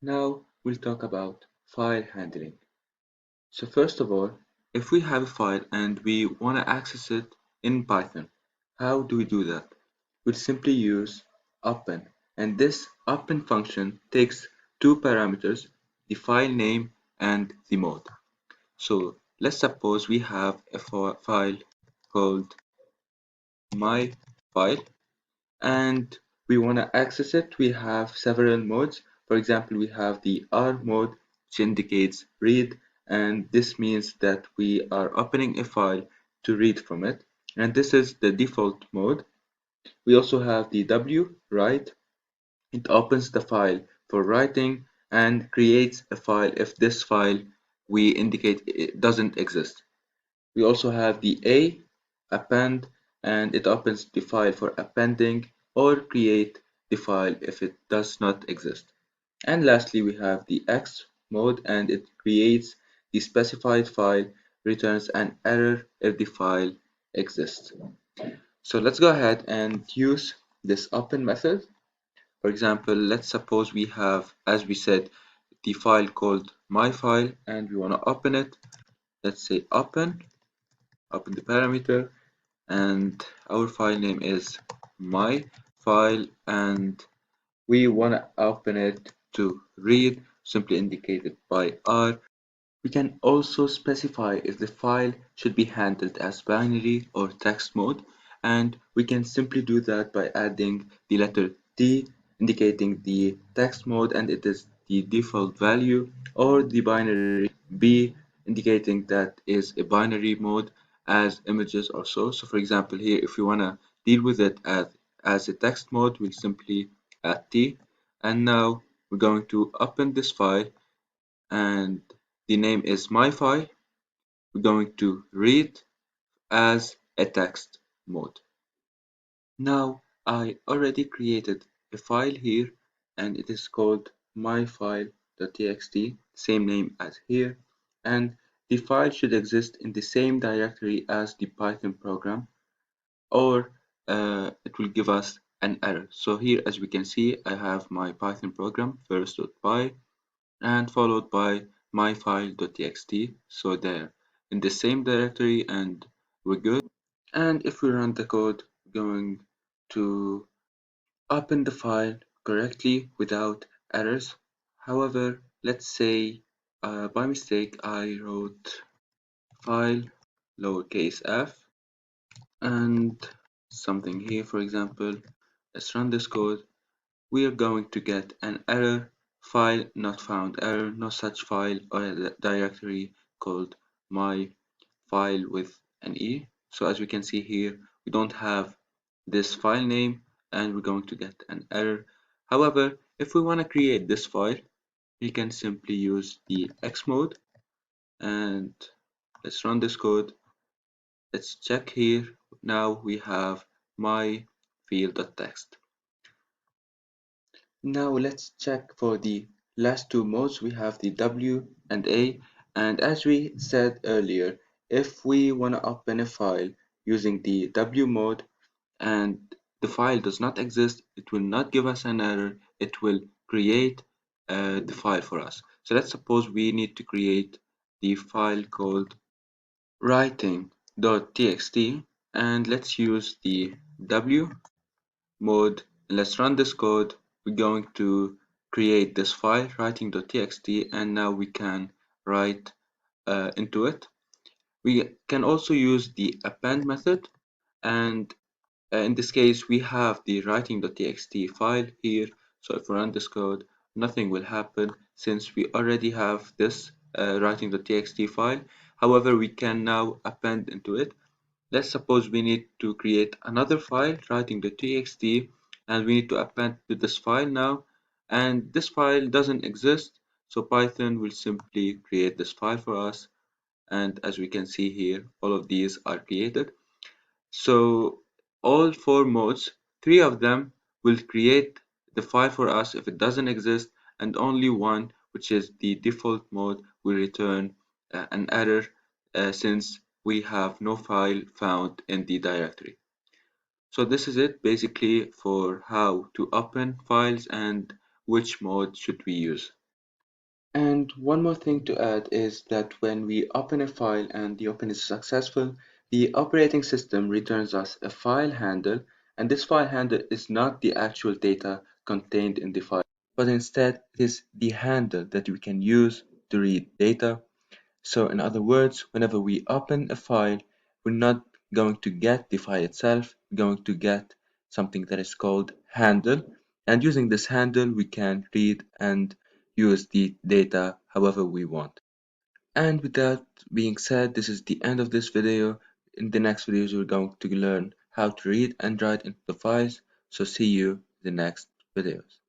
Now we'll talk about file handling. So first of all, if we have a file and we want to access it in Python, how do we do that? We'll simply use append, and this append function takes two parameters, the file name and the mode. So let's suppose we have a file called my file and we want to access it. We have several modes. For example, we have the R mode, which indicates read, and this means that we are opening a file to read from it, and this is the default mode. We also have the W, write. It opens the file for writing and creates a file if this file we indicate it doesn't exist. We also have the A, append, and it opens the file for appending or create the file if it does not exist. And lastly, we have the X mode, and it creates the specified file, returns an error if the file exists. So let's go ahead and use this open method. For example, let's suppose we have, as we said, the file called my file and we want to open it. Let's say open the parameter, and our file name is my file, and we want to open it to read, simply indicated by R. We can also specify if the file should be handled as binary or text mode, and we can simply do that by adding the letter T indicating the text mode and it is the default value, or the binary B indicating that is a binary mode as images or so. So for example here, if we want to deal with it as a text mode, we'll simply add T, and now we're going to open this file and the name is my file. We're going to read as a text mode. Now I already created a file here and it is called myfile.txt, same name as here, and the file should exist in the same directory as the Python program, or it will give us an error. So here, as we can see, I have my Python program first.py and followed by myfile.txt, so they're in the same directory and we're good. And if we run the code, we're going to open the file correctly without errors. However, let's say by mistake I wrote file lowercase f and something here. For example, let's run this code. We are going to get an error, file not found error, no such file or a directory called my file with an E. So as we can see here, we don't have this file name and we're going to get an error. However, if we want to create this file, we can simply use the X mode, and let's run this code. Let's check here. Now we have my field.txt. Now let's check for the last two modes. We have the W and A, and as we said earlier, if we want to open a file using the W mode and the file does not exist, it will not give us an error, it will create the file for us. So let's suppose we need to create the file called writing.txt, and let's use the W mode. Let's run this code. We're going to create this file writing.txt, and now we can write into it. We can also use the append method, and in this case we have the writing.txt file here. So if we run this code, nothing will happen since we already have this writing.txt file. However, we can now append into it. Let's suppose we need to create another file, writing.txt, and we need to append to this file now, and this file doesn't exist, so Python will simply create this file for us, and as we can see here, all of these are created. So all four modes, three of them will create the file for us if it doesn't exist, and only one, which is the default mode, will return an error since we have no file found in the directory. So this is it basically for how to open files and which mode should we use. And one more thing to add is that when we open a file and the open is successful, the operating system returns us a file handle, and this file handle is not the actual data contained in the file, but instead it is the handle that we can use to read data. So in other words, whenever we open a file, we're not going to get the file itself, we're going to get something that is called handle. And using this handle, we can read and use the data however we want. And with that being said, this is the end of this video. In the next videos, we're going to learn how to read and write into the files. So see you in the next videos.